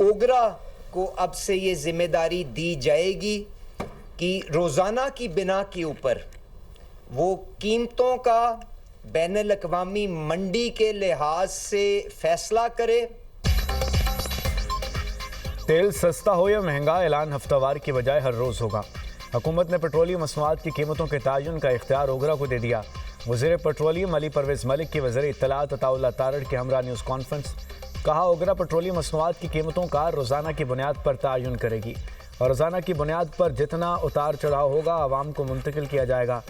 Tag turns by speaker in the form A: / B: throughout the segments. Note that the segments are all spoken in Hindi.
A: ओगरा को अब से ये जिम्मेदारी दी जाएगी कि रोज़ाना की बिना के ऊपर वो कीमतों का बैनुल अक़वामी मंडी के लिहाज से फैसला करे।
B: तेल सस्ता हो या महंगा, ऐलान हफ्तावार की बजाय हर रोज़ होगा। हुकूमत ने पेट्रोलियम मसनूआत की कीमतों के तयन का इख्तियार ओगरा को दे दिया। वज़ीर पेट्रोलियम अली परवेज़ मलिक की वज़ीर इत्तलात अताउल्लाह तारड़ के हमरा न्यूज़ कॉन्फ्रेंस। कहा, ओगरा पेट्रोलियम मसनूआत की कीमतों का रोज़ाना की बुनियाद पर तयन करेगी और रोज़ाना की बुनियाद पर जितना उतार चढ़ाव होगा आवाम को मुंतकिल किया जाएगा।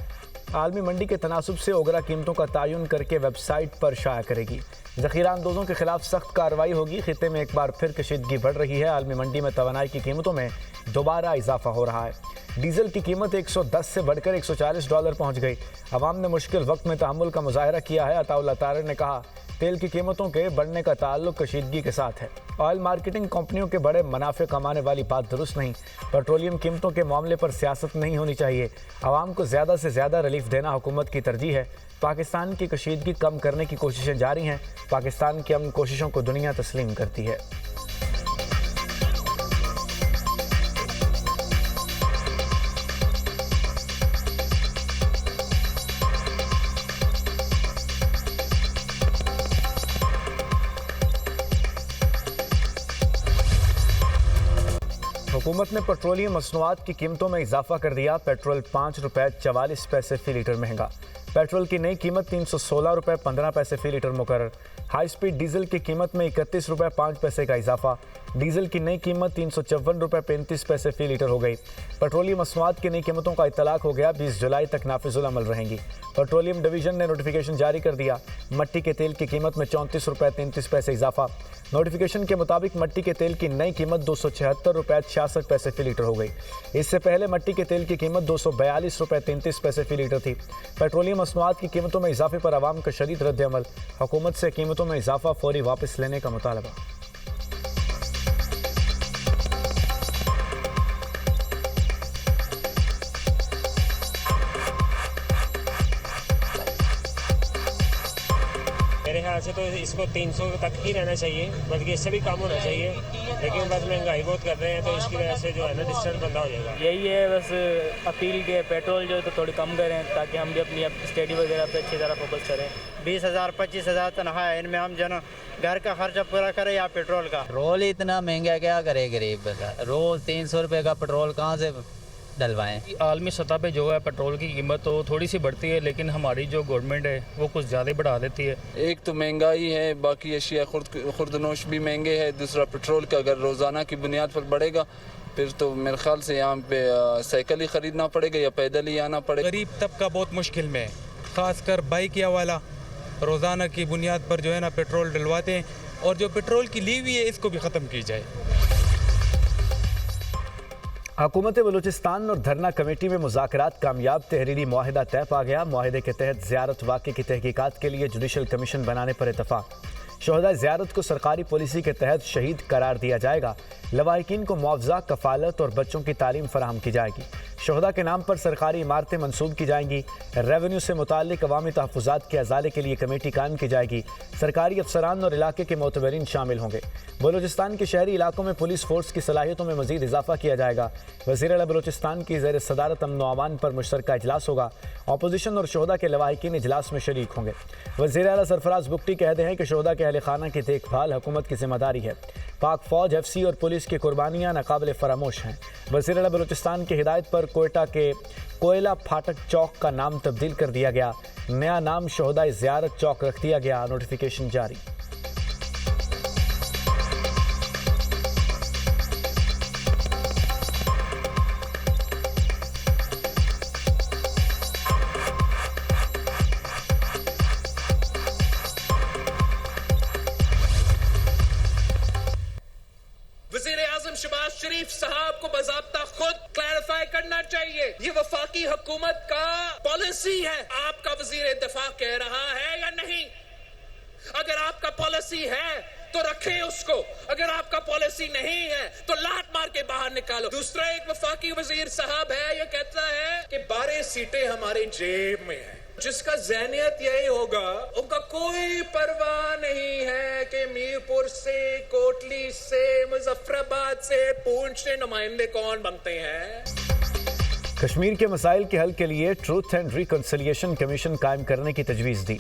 B: आलमी मंडी के तनासुब से ओगरा कीमतों का तयन करके वेबसाइट पर शाया करेगी। ज़ख़ीरा अंदोज़ों के खिलाफ सख्त कार्रवाई होगी। खित्ते में एक बार फिर कशीदगी बढ़ रही है। आलमी मंडी में तवानाई की कीमतों में दोबारा इजाफा हो रहा है। डीजल की कीमत 110 से बढ़कर $140 पहुँच गई। अवाम ने मुश्किल वक्त में तहम्मुल का मुजाहरा किया है। अताउल्लाह तारड़ ने कहा, तेल की कीमतों के बढ़ने का ताल्लुक कशीदगी के साथ है। ऑयल मार्केटिंग कंपनियों के बड़े मुनाफे कमाने वाली बात दुरुस्त नहीं। पेट्रोलियम कीमतों के मामले पर सियासत नहीं होनी चाहिए। आवाम को ज़्यादा से ज़्यादा रिलीफ देना हुकूमत की तरजीह है। पाकिस्तान की कशीदगी कम करने की कोशिशें जारी हैं। पाकिस्तान की अमन कोशिशों को दुनिया तस्लीम करती है। हुकूमत ने पेट्रोलियम मसनूआत की कीमतों में इजाफा कर दिया। पेट्रोल ₹5.44 फी लीटर महंगा। पेट्रोल की नई कीमत ₹316.15 फी लीटर मुकर्रर। हाई स्पीड डीजल की कीमत में ₹31.05 का इजाफा। डीजल की नई कीमत ₹354.35 फी लीटर हो गई। पेट्रोलियम मसनूआत की नई कीमतों का इत्तलाक हो गया। 20 जुलाई तक नाफिजुल अमल रहेंगी। पेट्रोलियम डिवीजन ने नोटिफिकेशन जारी कर दिया। मट्टी के तेल की कीमत में ₹34.33 इजाफा। नोटिफिकेशन के मुताबिक मट्टी के तेल की नई कीमत ₹276.66 फी लीटर हो गई। इससे पहले मट्टी के तेल की कीमत ₹242.33 फी लीटर थी। पेट्रोलियम मसनूआत की कीमतों में इजाफे पर आवाम का शदीद रद्द-ए-अमल। हुकूमत से कीमतों में इजाफा फौरी वापस लेने का मुतालबा।
C: मेरे ख्याल से तो इसको 300 तक ही रहना चाहिए, बल्कि इससे भी कम होना चाहिए। लेकिन बस महंगाई बहुत कर रहे हैं तो इसकी वजह से जो है ना डिस्टेंस बंदा हो जाएगा।
D: यही है बस अपील के पेट्रोल जो है तो थोड़ी कम करें ताकि हम भी अपनी स्टडी वगैरह पे अच्छी तरह फोकस करें।
E: 20,000-25,000 तनख्वाह है, इनमें हम जन घर का खर्चा पूरा करें या पेट्रोल का।
F: पेट्रोल इतना महंगा क्या करे गरीब बता। रोज़ 300 रुपये का पेट्रोल कहाँ से डलवाएं।
D: आलमी सतह पे जो है पेट्रोल की कीमत तो थोड़ी सी बढ़ती है, लेकिन हमारी जो गवर्नमेंट है वो कुछ ज़्यादा बढ़ा देती है।
G: एक तो महंगाई है, बाकी अशिया खुर्दनोश भी महंगे है। दूसरा पेट्रोल का अगर रोज़ाना की बुनियाद पर बढ़ेगा फिर तो मेरे ख्याल से यहाँ पे साइकिल ही ख़रीदना पड़ेगा या पैदल ही आना पड़ेगा।
H: गरीब तबका बहुत मुश्किल में है, ख़ासकर बाइक या वाला रोज़ाना की बुनियाद पर जो है ना पेट्रोल डलवाते हैं, और जो पेट्रोल की ली हुई है इसको भी ख़त्म की जाए।
B: हुकूमत बलूचिस्तान और धरना कमेटी में मुज़ाकरात कामयाब। तहरीरी मुआहिदा तय पा गया। मुआहिदे के तहत ज़ियारत वाक़े की तहकीकात के लिए जुडिशल कमीशन बनाने पर इतफ़ाक़। शोहदा ज़ियारत को सरकारी पॉलिसी के तहत शहीद करार दिया जाएगा। लवाहिकीन को मुआवजा, कफ़ालत और बच्चों की तालीम फराहम की जाएगी। शोहदा के नाम पर सरकारी इमारतें मंसूब की जाएंगी। रेवेन्यू से मुताल्लिक अवामी तहफ़्फ़ुज़ात के अज़ाले के लिए कमेटी कायम की जाएगी। सरकारी अफसरान और इलाके के मोतबरीन शामिल होंगे। बलूचिस्तान के शहरी इलाकों में पुलिस फोर्स की सलाहियतों में मज़ीद इजाफा किया जाएगा। वज़ीर आला बलूचिस्तान की ज़ेर सदारत अमन व अमान पर मुश्तरका इजलास होगा। अपोजिशन और शोहदा के लवाहिकीन इजलास में शरीक होंगे। वज़ीर आला सरफराज बुगटी कहते हैं कि शोहदा के अहले खाना की देखभाल हुकूमत की जिम्मेदारी है। पाक फ़ौज, FC और पुलिस की कुर्बानियाँ नाकाबिल फरामोश हैं। वज़ीर आला बलूचिस्तान की हिदायत पर कोयटा के कोयला फाटक चौक का नाम तब्दील कर दिया गया। नया नाम शोहदा ज़ियारत चौक रख दिया गया। नोटिफिकेशन जारी।
I: वज़ीर-ए-आज़म शहबाज शरीफ साहब को बाज़ाब्ता खुद क्लैरिफाई करना चाहिए ये वफाकी हुकूमत का पॉलिसी है। आपका वज़ीर दिफा कह रहा है या नहीं? अगर आपका पॉलिसी है तो रखें उसको, अगर आपका पॉलिसी नहीं है तो लात मार के बाहर निकालो। दूसरा एक वफाकी वज़ीर साहब है, ये कहता है कि 12 सीटें हमारे जेब में है। जिसका ज़हनियत यही होगा, उनका कोई परवाह नहीं है कि मीरपुर से, कोटली से, मुजफ्फराबाद से पूंछ के नुमाइंदे कौन बनते हैं?
B: कश्मीर के मसाइल के हल के लिए ट्रूथ एंड रिकन्सिलिएशन कमीशन कायम करने की तजवीज़ दी।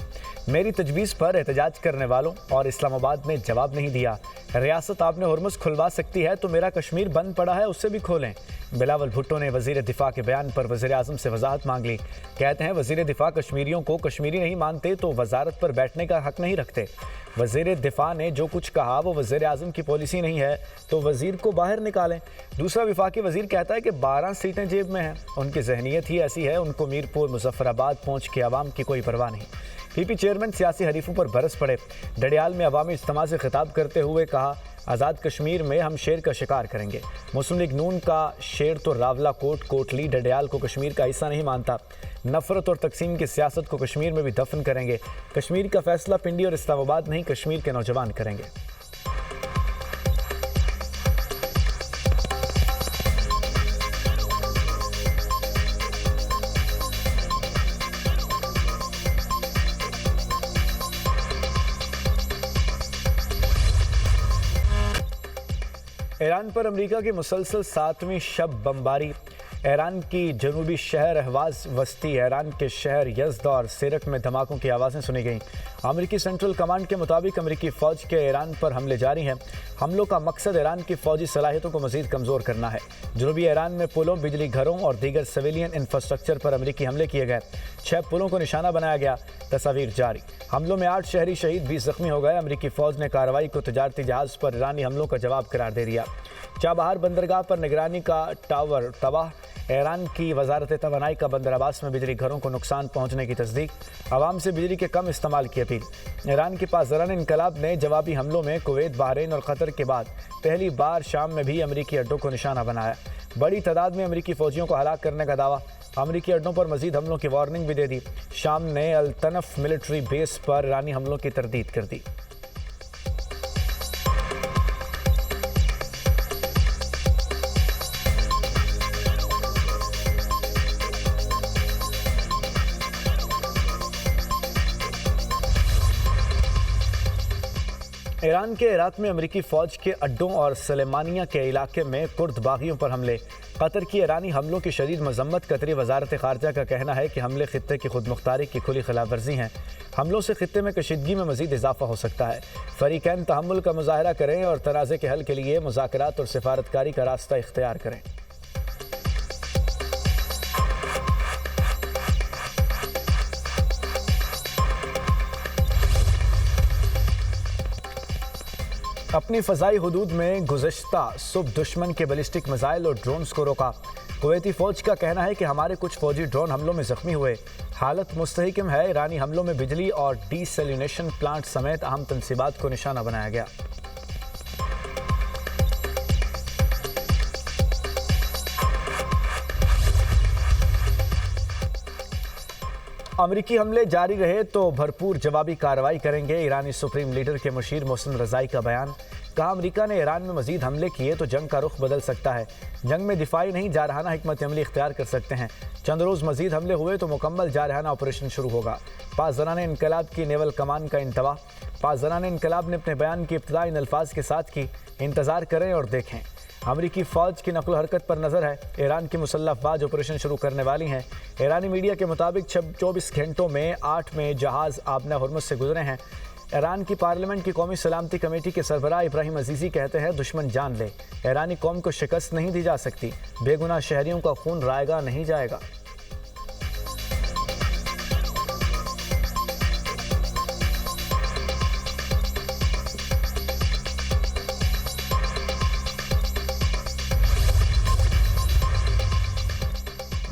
B: मेरी तजवीज़ पर एहतजाज करने वालों और इस्लामाबाद ने जवाब नहीं दिया। रियासत आपने हुरमुज़ खुलवा सकती है तो मेरा कश्मीर बंद पड़ा है उसे भी खोलें। बिलावल भुट्टो ने वज़ीर दिफ़ा के बयान पर वज़ीर आज़म से वजाहत मांग ली। कहते हैं वज़ीर दिफ़ा कश्मीरियों को कश्मीरी नहीं मानते तो वजारत पर बैठने का हक नहीं रखते। वज़ीर दिफ़ा ने जो कुछ कहा वो वज़ीर आज़म की पॉलिसी नहीं है तो वज़ीर को बाहर निकालें। दूसरा वफाकी वज़ीर कहता है कि 12 सीटें जेब में हैं। उनकी जहनीत ही ऐसी है, उनको मीरपुर मुजफ्फराबाद पहुँच के आवाम की कोई परवाह नहीं। पीपी चेयरमैन सियासी हरीफों पर बरस पड़े। डडियाल में अवामी इज्तिमा से खिताब करते हुए कहा, आज़ाद कश्मीर में हम शेर का शिकार करेंगे। मुस्लिम लीग नून का शेर तो रावला कोट कोटली डडियाल को कश्मीर का हिस्सा नहीं मानता। नफरत और तकसीम की सियासत को कश्मीर में भी दफन करेंगे। कश्मीर का फैसला पिंडी और इस्लामाबाद नहीं, कश्मीर के नौजवान करेंगे। ईरान पर अमेरिका की मुसलसल 7वीं शब बमबारी। ईरान की जनूबी शहर अहवाज वस्ती ईरान के शहर यज़द और सिरक में धमाकों की आवाज़ें सुनी गईं। अमेरिकी सेंट्रल कमांड के मुताबिक अमेरिकी फ़ौज के ईरान पर हमले जारी हैं। हमलों का मकसद ईरान की फ़ौजी सलाहियतों को मज़ीद कमज़ोर करना है। जनूबी ईरान में पुलों, बिजली घरों और दीगर सिविलियन इंफ्रास्ट्रक्चर पर अमेरिकी हमले किए गए। 6 पुलों को निशाना बनाया गया। तस्वीर जारी। हमलों में 8 शहरी शहीद, 20 जख्मी हो गए। अमेरिकी फ़ौज ने कार्रवाई को तजारती जहाज़ पर ईरानी हमलों का जवाब करार दे दिया। चाबहार बंदरगाह पर निगरानी का टावर तबाह। ईरान की वजारत तवानाई का बंदर अब्बास में बिजली घरों को नुकसान पहुंचने की तस्दीक। आवाम से बिजली के कम इस्तेमाल की अपील। ईरान के पासदारान इनकलाब ने जवाबी हमलों में कुवैत, बहरीन और कतर के बाद पहली बार शाम में भी अमेरिकी अड्डों को निशाना बनाया। बड़ी तादाद में अमेरिकी फ़ौजियों को हलाक करने का दावा। अमेरिकी अड्डों पर मजीद हमलों की वार्निंग भी दे दी। शाम ने अल तनफ मिलिट्री बेस पर ईरानी हमलों की तरदीद कर दी। ईरान के इराक में अमेरिकी फ़ौज के अड्डों और सलेमानिया के इलाके में कुर्द बागियों पर हमले। कतर की ईरानी हमलों की शदीद मजम्मत। कतरी वजारत ख़ारजा का कहना है कि हमले खित्ते की खुद मुख्तारी की खुली खिलाफ वर्जी हैं। हमलों से खित्ते में कशीदगी में मजीद इजाफा हो सकता है। फरीकैन तहम्मुल का मुजाहरा करें और तनाज़े के हल के लिए मुज़ाकरात और सिफारतकारी का रास्ता इख्तियार करें। अपनी फ़ज़ाई हुदूद में गुज़श्ता सुबह दुश्मन के बैलिस्टिक मिसाइल और ड्रोन्स को रोका। कुवैती फ़ौज का कहना है कि हमारे कुछ फ़ौजी ड्रोन हमलों में ज़ख्मी हुए। हालत मुस्तहकम है। ईरानी हमलों में बिजली और डीसैलिनेशन प्लांट समेत अहम तंसीबात को निशाना बनाया गया। अमेरिकी हमले जारी रहे तो भरपूर जवाबी कार्रवाई करेंगे। ईरानी सुप्रीम लीडर के मुशीर मोहसिन रज़ाई का बयान। कहा, अमेरिका ने ईरान में मजीद हमले किए तो जंग का रुख बदल सकता है। जंग में दिफाई नहीं, जारहाना हिकमत अमली इख्तियार कर सकते हैं। चंद रोज़ मजीद हमले हुए तो मुकम्मल जारहाना ऑपरेशन शुरू होगा। पासदारान इनकलाब की नेवल कमान का इंतवा। पासदारान इनकलाब ने अपने बयान की इब्तिदा इन अल्फाज के साथ की, इंतज़ार करें और देखें। अमेरिकी फ़ौज की नकल हरकत पर नज़र है। ईरान की मुसल्लह अफवाज ऑपरेशन शुरू करने वाली हैं। ईरानी मीडिया के मुताबिक 24 घंटों में 8 में जहाज़ आबना हुरमुज़ से गुजरे हैं। ईरान की पार्लियामेंट की कौमी सलामती कमेटी के सरबराह इब्राहिम अजीज़ी कहते हैं, दुश्मन जान ले, ईरानी कौम को शिकस्त नहीं दी जा सकती। बेगुनाह शहरियों का खून रायगा नहीं जाएगा।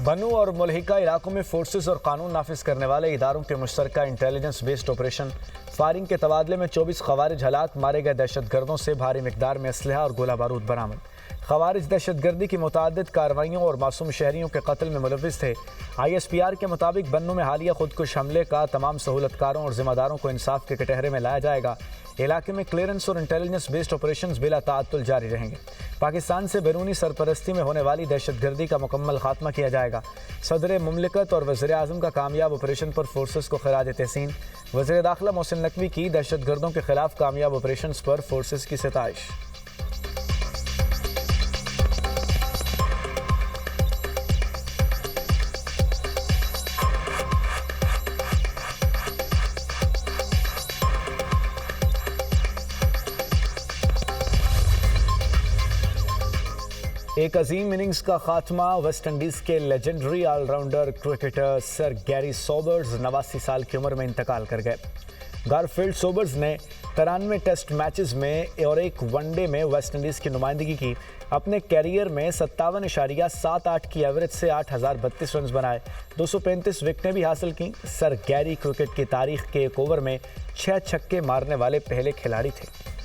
B: बनू और मुल्हिका इलाकों में फोर्सेस और कानून नाफिज करने वाले इदारों के मुश्तरका इंटेलिजेंस बेस्ड ऑपरेशन। फायरिंग के तबादले में 24 खवारिज हलाक। मारे गए दहशतगर्दों से भारी मिकदार में असलहा और गोला बारूद बरामद। खवारिज दहशतगर्दी की मुतअद्दिद कार्रवाइयों और मासूम शहरियों के कत्ल में मुलव्विस थे। ISPR के मुताबिक बन्नू में हालिया खुदकुश हमले का तमाम सहूलतकारों और जिम्मेदारों को इंसाफ के कटहरे में लाया जाएगा। इलाके में क्लियरेंस और इंटेलिजेंस बेस्ड ऑपरेशंस बिला ताअत्तुल जारी रहेंगे। पाकिस्तान से बैरूनी सरपरस्ती में होने वाली दहशतगर्दी का मुकम्मल खात्मा किया जाएगा। सदर मुमलिकत और वज़ीर आज़म का कामयाब ऑपरेशन पर फोर्सेस को खराज तहसीन। वज़ीर दाखिला मोहसिन नकवी की दहशतगर्दों के खिलाफ कामयाब ऑपरेशन पर फोर्सेस की सिताइश। एक अजीम इनिंग्स का खात्मा वेस्ट इंडीज़ के legendary allrounder cricketer sir Garry Sobers 89 साल की उम्र में इंतकाल कर गए। गारफील्ड सोबर्स ने 93 टेस्ट मैचेस में और एक वनडे में वेस्ट इंडीज़ की नुमाइंदगी की। अपने कैरियर में 57.78 की एवरेज से 8,032 रन बनाए, 235 विकेटें भी हासिल की। सर गैरी क्रिकेट की तारीख के एक ओवर में 6 छक्के मारने वाले पहले खिलाड़ी थे।